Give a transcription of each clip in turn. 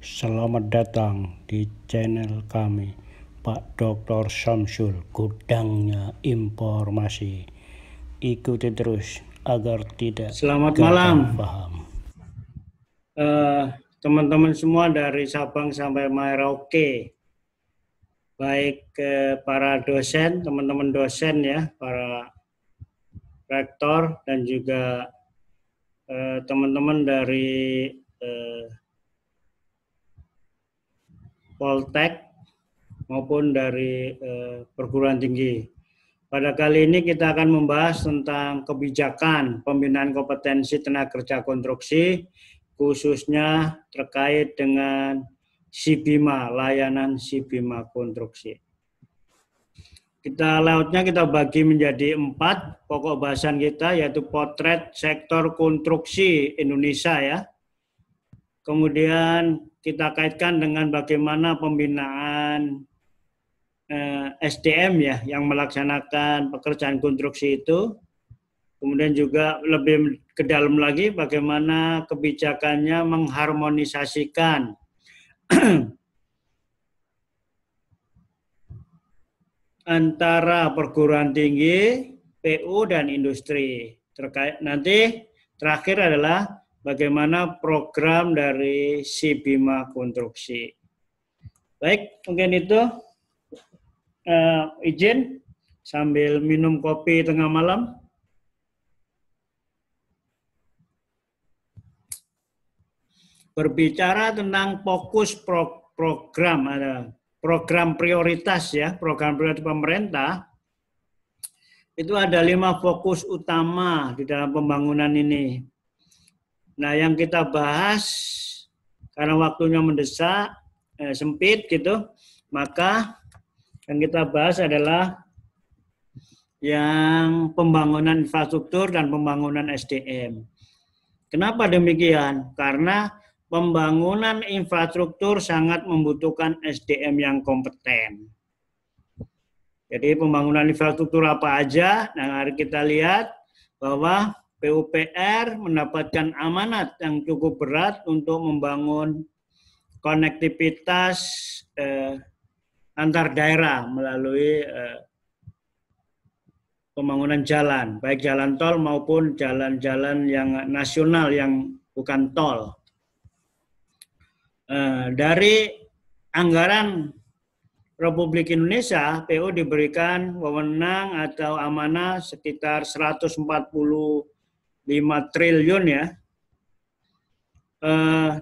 Selamat datang di channel kami, Pak Dr. Samsul, gudangnya informasi. Ikuti terus agar tidak Selamat gagal malam, paham. teman-teman semua dari Sabang sampai Merauke, baik para dosen, teman-teman dosen ya, para rektor dan juga teman-teman dari Poltek maupun dari perguruan tinggi. Pada kali ini kita akan membahas tentang kebijakan pembinaan kompetensi tenaga kerja konstruksi, khususnya terkait dengan SIBIMA, layanan SIBIMA konstruksi. Layoutnya kita bagi menjadi 4 pokok bahasan kita, yaitu potret sektor konstruksi Indonesia ya. Kemudian kita kaitkan dengan bagaimana pembinaan SDM ya yang melaksanakan pekerjaan konstruksi itu. Kemudian juga lebih ke dalam lagi bagaimana kebijakannya mengharmonisasikan antara perguruan tinggi, PU dan industri. Nanti terakhir adalah bagaimana program dari SIBIMA konstruksi. Baik, mungkin itu izin sambil minum kopi tengah malam. Berbicara tentang fokus program, ada program prioritas ya, program prioritas pemerintah, itu ada 5 fokus utama di dalam pembangunan ini. Nah, yang kita bahas karena waktunya mendesak, sempit gitu, maka yang kita bahas adalah yang pembangunan infrastruktur dan pembangunan SDM. Kenapa demikian? Karena pembangunan infrastruktur sangat membutuhkan SDM yang kompeten. Jadi pembangunan infrastruktur apa aja? Nah, hari kita lihat bahwa PUPR mendapatkan amanat yang cukup berat untuk membangun konektivitas antar daerah melalui pembangunan jalan, baik jalan tol maupun jalan-jalan yang nasional yang bukan tol. Dari anggaran Republik Indonesia, PU diberikan wewenang atau amanah sekitar 145 triliun ya,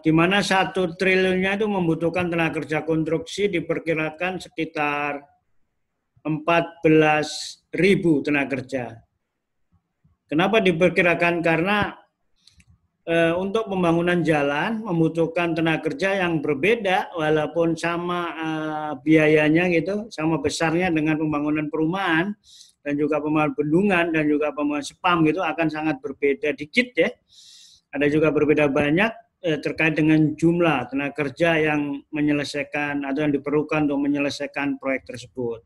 di mana 1 triliunnya itu membutuhkan tenaga kerja konstruksi diperkirakan sekitar 14.000 tenaga kerja. Kenapa diperkirakan? Karena untuk pembangunan jalan membutuhkan tenaga kerja yang berbeda walaupun sama biayanya gitu, sama besarnya dengan pembangunan perumahan dan juga pembangunan bendungan dan juga pembangunan spam gitu akan sangat berbeda dikit ya. Ada juga berbeda banyak terkait dengan jumlah tenaga kerja yang menyelesaikan atau yang diperlukan untuk menyelesaikan proyek tersebut.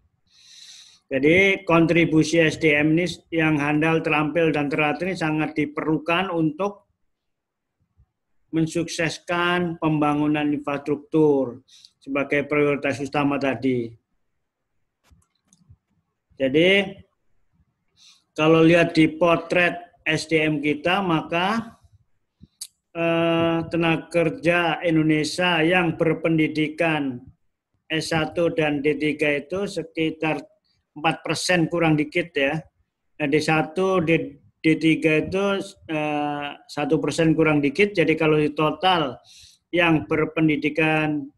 Jadi kontribusi SDM ini yang handal, terampil, dan teratur ini sangat diperlukan untuk mensukseskan pembangunan infrastruktur sebagai prioritas utama tadi. Jadi kalau lihat di potret SDM kita, maka tenaga kerja Indonesia yang berpendidikan S1 dan D3 itu sekitar 4% kurang dikit ya. Nah, D1, D3 itu 1% kurang dikit. Jadi kalau di total yang berpendidikan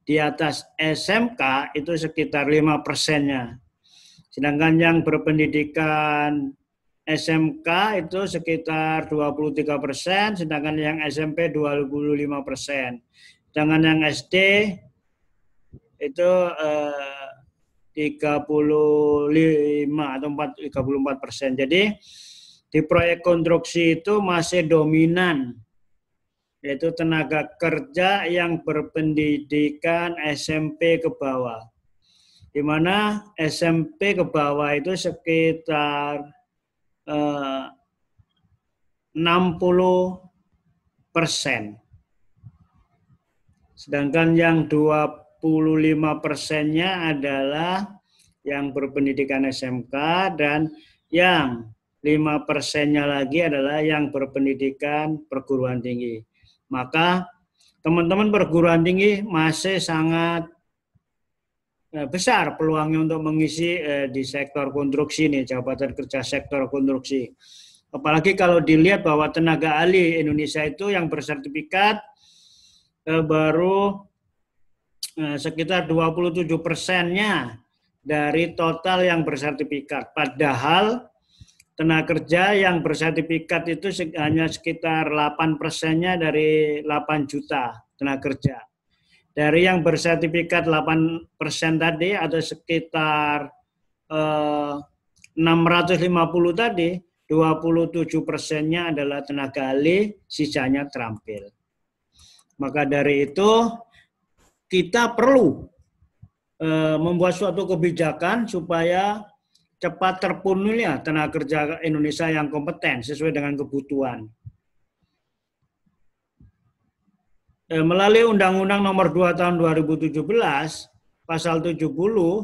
di atas SMK itu sekitar 5%-nya. Sedangkan yang berpendidikan SMK itu sekitar 23%, sedangkan yang SMP 25%. Sedangkan yang SD itu 35 atau 34%. Jadi di proyek konstruksi itu masih dominan, yaitu tenaga kerja yang berpendidikan SMP ke bawah. Di mana SMP ke bawah itu sekitar 60%. Sedangkan yang 25%-nya adalah yang berpendidikan SMK dan yang 5%-nya lagi adalah yang berpendidikan perguruan tinggi. Maka teman-teman perguruan tinggi masih sangat besar peluangnya untuk mengisi di sektor konstruksi nih, jabatan kerja sektor konstruksi. Apalagi kalau dilihat bahwa tenaga ahli Indonesia itu yang bersertifikat baru sekitar 27%-nya dari total yang bersertifikat. Padahal tenaga kerja yang bersertifikat itu hanya sekitar 8%-nya dari 8 juta tenaga kerja. Dari yang bersertifikat 8% tadi ada sekitar 650 tadi, 27%-nya adalah tenaga ahli, sisanya terampil. Maka dari itu kita perlu membuat suatu kebijakan supaya cepat terpenuhinya tenaga kerja Indonesia yang kompeten sesuai dengan kebutuhan. Melalui Undang-Undang Nomor 2 Tahun 2017, Pasal 70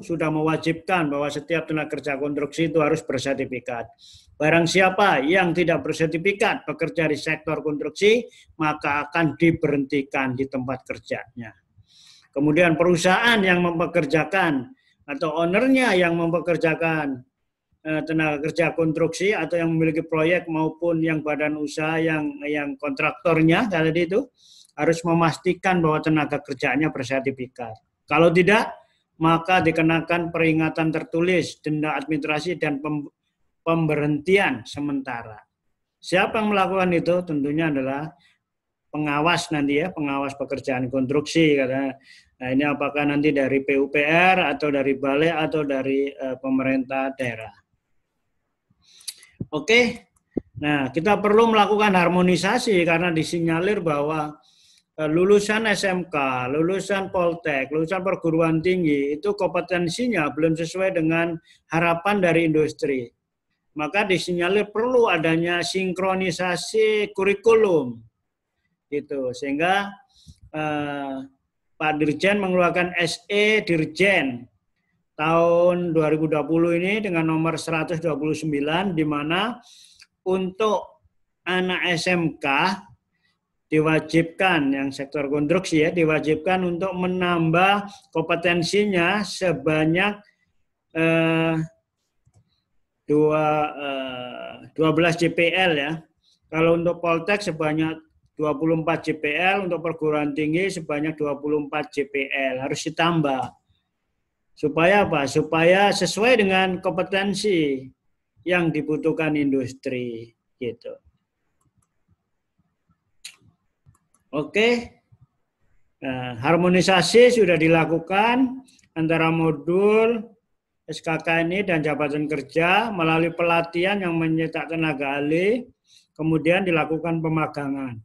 sudah mewajibkan bahwa setiap tenaga kerja konstruksi itu harus bersertifikat. Barang siapa yang tidak bersertifikat bekerja di sektor konstruksi, maka akan diberhentikan di tempat kerjanya. Kemudian perusahaan yang mempekerjakan atau ownernya yang mempekerjakan tenaga kerja konstruksi atau yang memiliki proyek maupun yang badan usaha yang kontraktornya tadi itu harus memastikan bahwa tenaga kerjanya bersertifikat. Kalau tidak, maka dikenakan peringatan tertulis, denda administrasi, dan pemberhentian sementara. Siapa yang melakukan itu? Tentunya adalah pengawas nanti ya, pengawas pekerjaan konstruksi. Nah, ini apakah nanti dari PUPR atau dari balai atau dari pemerintah daerah. Oke, nah kita perlu melakukan harmonisasi karena disinyalir bahwa lulusan SMK, lulusan Poltek, lulusan perguruan tinggi itu kompetensinya belum sesuai dengan harapan dari industri. Maka disinyalir perlu adanya sinkronisasi kurikulum, gitu. Sehingga Pak Dirjen mengeluarkan SE Dirjen tahun 2020 ini dengan nomor 129, di mana untuk anak SMK diwajibkan, yang sektor konstruksi ya, diwajibkan untuk menambah kompetensinya sebanyak 12 JPL ya. Kalau untuk Poltek sebanyak 24 JPL, untuk perguruan tinggi sebanyak 24 JPL, harus ditambah. Supaya apa? Supaya sesuai dengan kompetensi yang dibutuhkan industri gitu. Oke, nah, harmonisasi sudah dilakukan antara modul SKK ini dan jabatan kerja melalui pelatihan yang mencetak tenaga ahli, kemudian dilakukan pemagangan.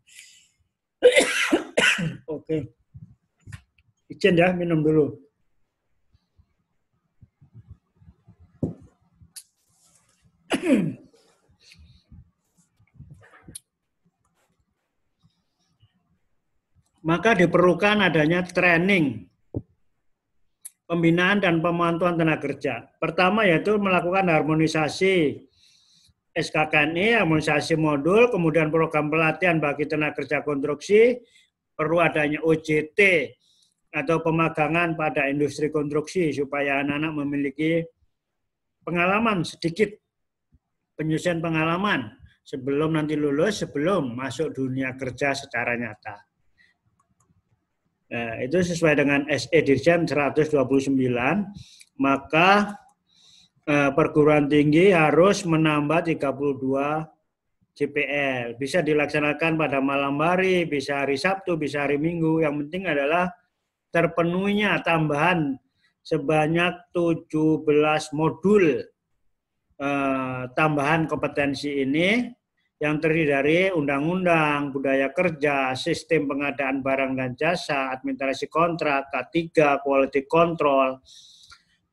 Oke, izin ya minum dulu. Maka diperlukan adanya training, pembinaan dan pemantauan tenaga kerja. Pertama yaitu melakukan harmonisasi SKKNI, harmonisasi modul, kemudian program pelatihan bagi tenaga kerja konstruksi, perlu adanya OJT atau pemagangan pada industri konstruksi supaya anak-anak memiliki pengalaman sedikit, penyusun pengalaman sebelum nanti lulus, sebelum masuk dunia kerja secara nyata. Nah, itu sesuai dengan SE Dirjen 129, maka perguruan tinggi harus menambah 32 JPL. Bisa dilaksanakan pada malam hari, bisa hari Sabtu, bisa hari Minggu. Yang penting adalah terpenuhinya tambahan sebanyak 17 modul tambahan kompetensi ini yang terdiri dari undang-undang, budaya kerja, sistem pengadaan barang dan jasa, administrasi kontrak, K3, quality control,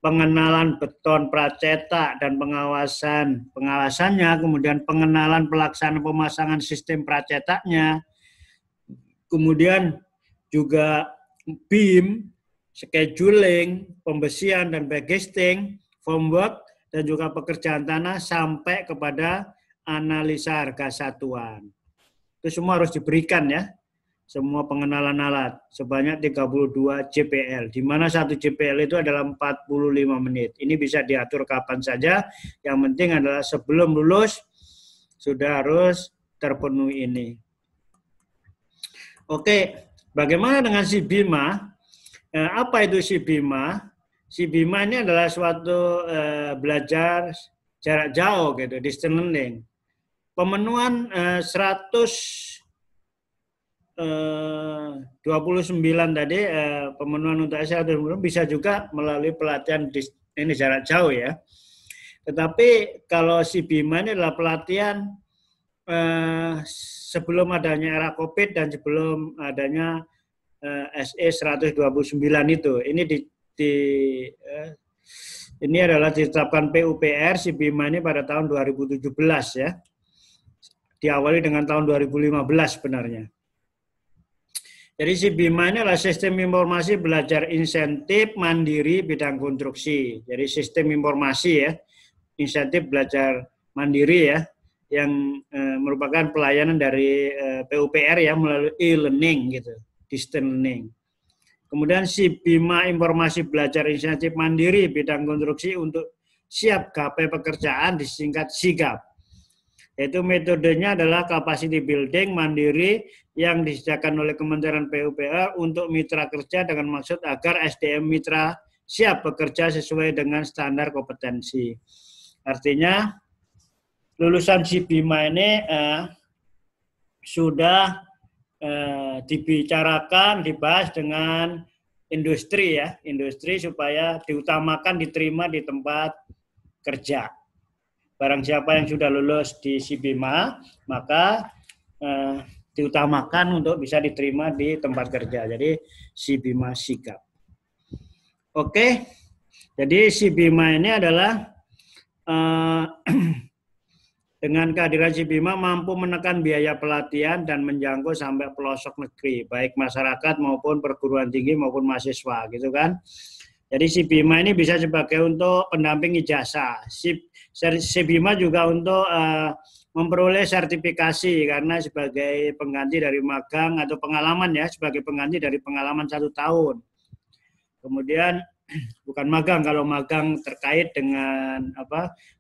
pengenalan beton pracetak dan pengawasannya, kemudian pengenalan pelaksanaan pemasangan sistem pracetaknya, kemudian juga BIM, scheduling, pembesian dan backcasting, formwork, dan juga pekerjaan tanah sampai kepada analisa harga satuan. Itu semua harus diberikan ya. Semua pengenalan alat sebanyak 32 JPL, di mana satu JPL itu adalah 45 menit. Ini bisa diatur kapan saja, yang penting adalah sebelum lulus sudah harus terpenuhi ini. Oke, bagaimana dengan si BIMA? Apa itu si BIMA? Si BIMA ini adalah suatu belajar jarak jauh, gitu, distance learning. Pemenuhan 129 tadi, pemenuhan untuk S1 bisa juga melalui pelatihan ini jarak jauh ya. Tetapi kalau si BIMA ini adalah pelatihan sebelum adanya era COVID dan sebelum adanya SE 129 itu. Ini adalah ditetapkan PUPR si BIMA ini pada tahun 2017 ya. Diawali dengan tahun 2015 sebenarnya. Jadi si BIMA ini adalah sistem informasi belajar insentif mandiri bidang konstruksi. Jadi sistem informasi ya, insentif belajar mandiri ya, yang merupakan pelayanan dari PUPR ya melalui e-learning gitu, distance learning. Kemudian si BIMA informasi belajar insentif mandiri bidang konstruksi untuk siap gapai pekerjaan disingkat SIGAP. Yaitu metodenya adalah capacity building mandiri yang disediakan oleh Kementerian PUPR untuk mitra kerja dengan maksud agar SDM mitra siap bekerja sesuai dengan standar kompetensi. Artinya lulusan si BIMA ini sudah dibicarakan, dibahas dengan industri ya, industri supaya diutamakan diterima di tempat kerja. Barang siapa yang sudah lulus di si BIMA, maka diutamakan untuk bisa diterima di tempat kerja. Jadi si BIMA SIGAP. Oke, jadi si BIMA ini adalah dengan kehadiran si BIMA mampu menekan biaya pelatihan dan menjangkau sampai pelosok negeri, baik masyarakat maupun perguruan tinggi maupun mahasiswa, gitu kan. Jadi si BIMA ini bisa sebagai untuk pendamping ijazah. Si BIMA juga untuk memperoleh sertifikasi karena sebagai pengganti dari magang atau pengalaman ya, sebagai pengganti dari pengalaman 1 tahun. Kemudian bukan magang, kalau magang terkait dengan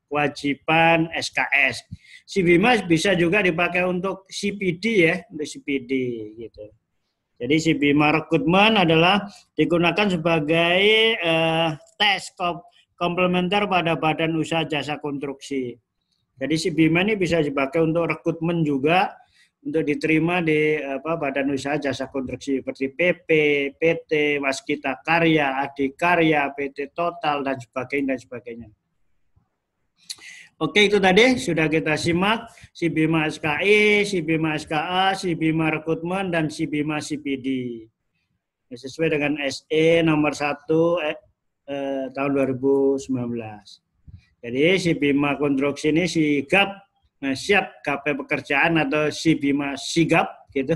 kewajiban SKS. Si BIMA bisa juga dipakai untuk CPD ya, untuk CPD gitu. Jadi si BIMA rekrutmen adalah digunakan sebagai tes komplementer pada badan usaha jasa konstruksi. Jadi si BIMA ini bisa dipakai untuk rekrutmen juga untuk diterima di badan usaha jasa konstruksi seperti PP, PT, Waskita Karya, Adikarya, PT Total dan sebagainya. Oke, itu tadi sudah kita simak si BIMA SKI, si BIMA SKA, si BIMA rekrutmen dan si BIMA CPD. Sesuai dengan SE nomor 1 tahun 2019. Jadi si BIMA konstruksi ini SIGAP, siap gapai pekerjaan atau si BIMA SIGAP gitu.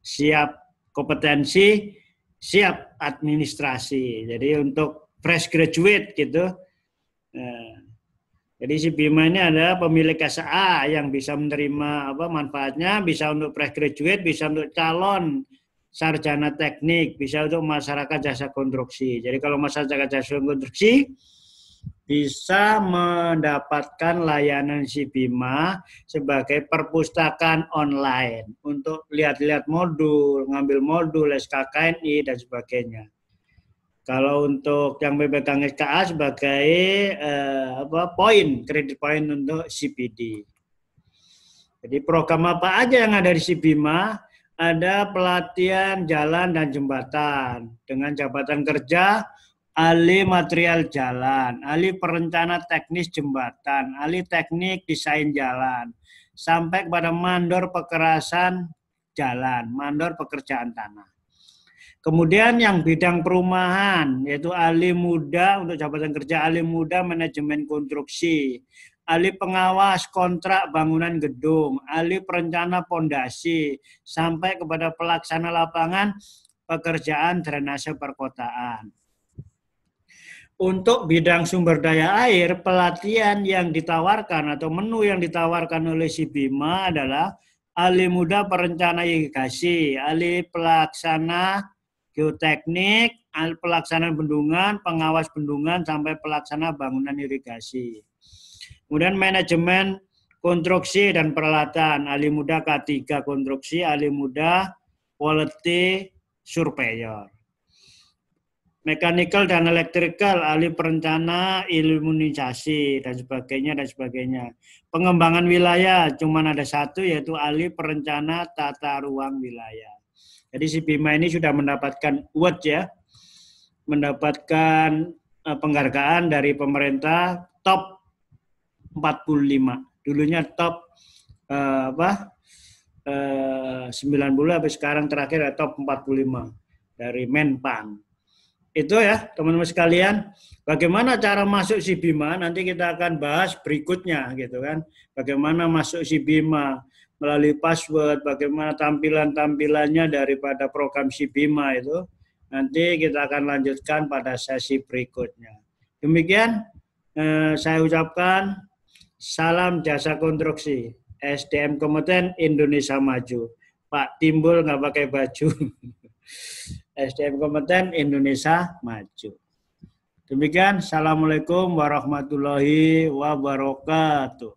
Siap kompetensi, siap administrasi. Jadi untuk fresh graduate gitu. Jadi si BIMA ini adalah pemilik SAA yang bisa menerima manfaatnya, bisa untuk fresh graduate, bisa untuk calon sarjana teknik, bisa untuk masyarakat jasa konstruksi. Jadi kalau masyarakat jasa konstruksi bisa mendapatkan layanan si BIMA sebagai perpustakaan online untuk lihat-lihat modul, ngambil modul SKKNI dan sebagainya. Kalau untuk yang memegang SKA sebagai kredit poin untuk CPD. Jadi program apa aja yang ada di si BIMA? Ada pelatihan jalan dan jembatan dengan jabatan kerja ahli material jalan, ahli perencana teknis jembatan, ahli teknik desain jalan, sampai kepada mandor pekerasan jalan, mandor pekerjaan tanah. Kemudian yang bidang perumahan, yaitu ahli muda untuk jabatan kerja ahli muda manajemen konstruksi, ahli pengawas kontrak bangunan gedung, ahli perencana pondasi, sampai kepada pelaksana lapangan pekerjaan drainase perkotaan. Untuk bidang sumber daya air, pelatihan yang ditawarkan atau menu yang ditawarkan oleh si Bima adalah ahli muda perencana irigasi, ahli pelaksana geoteknik, ahli pelaksana bendungan, pengawas bendungan, sampai pelaksana bangunan irigasi. Kemudian manajemen konstruksi dan peralatan, ahli muda K3 konstruksi, ahli muda quality surveyor. Mechanical dan electrical, ahli perencana, iluminisasi, dan sebagainya, dan sebagainya. Pengembangan wilayah, cuma ada satu, yaitu ahli perencana tata ruang wilayah. Jadi si Bima ini sudah mendapatkan award ya, mendapatkan penghargaan dari pemerintah top 45. Dulunya top 90, tapi sekarang terakhir top 45 dari Menpan. Itu ya teman-teman sekalian, bagaimana cara masuk si Bima, nanti kita akan bahas berikutnya gitu kan. Bagaimana masuk si Bima melalui password, bagaimana tampilannya daripada program si Bima itu, nanti kita akan lanjutkan pada sesi berikutnya. Demikian saya ucapkan salam jasa konstruksi, SDM kompeten Indonesia maju. Pak Timbul nggak pakai baju. SDM kompeten Indonesia maju. Demikian, assalamualaikum warahmatullahi wabarakatuh.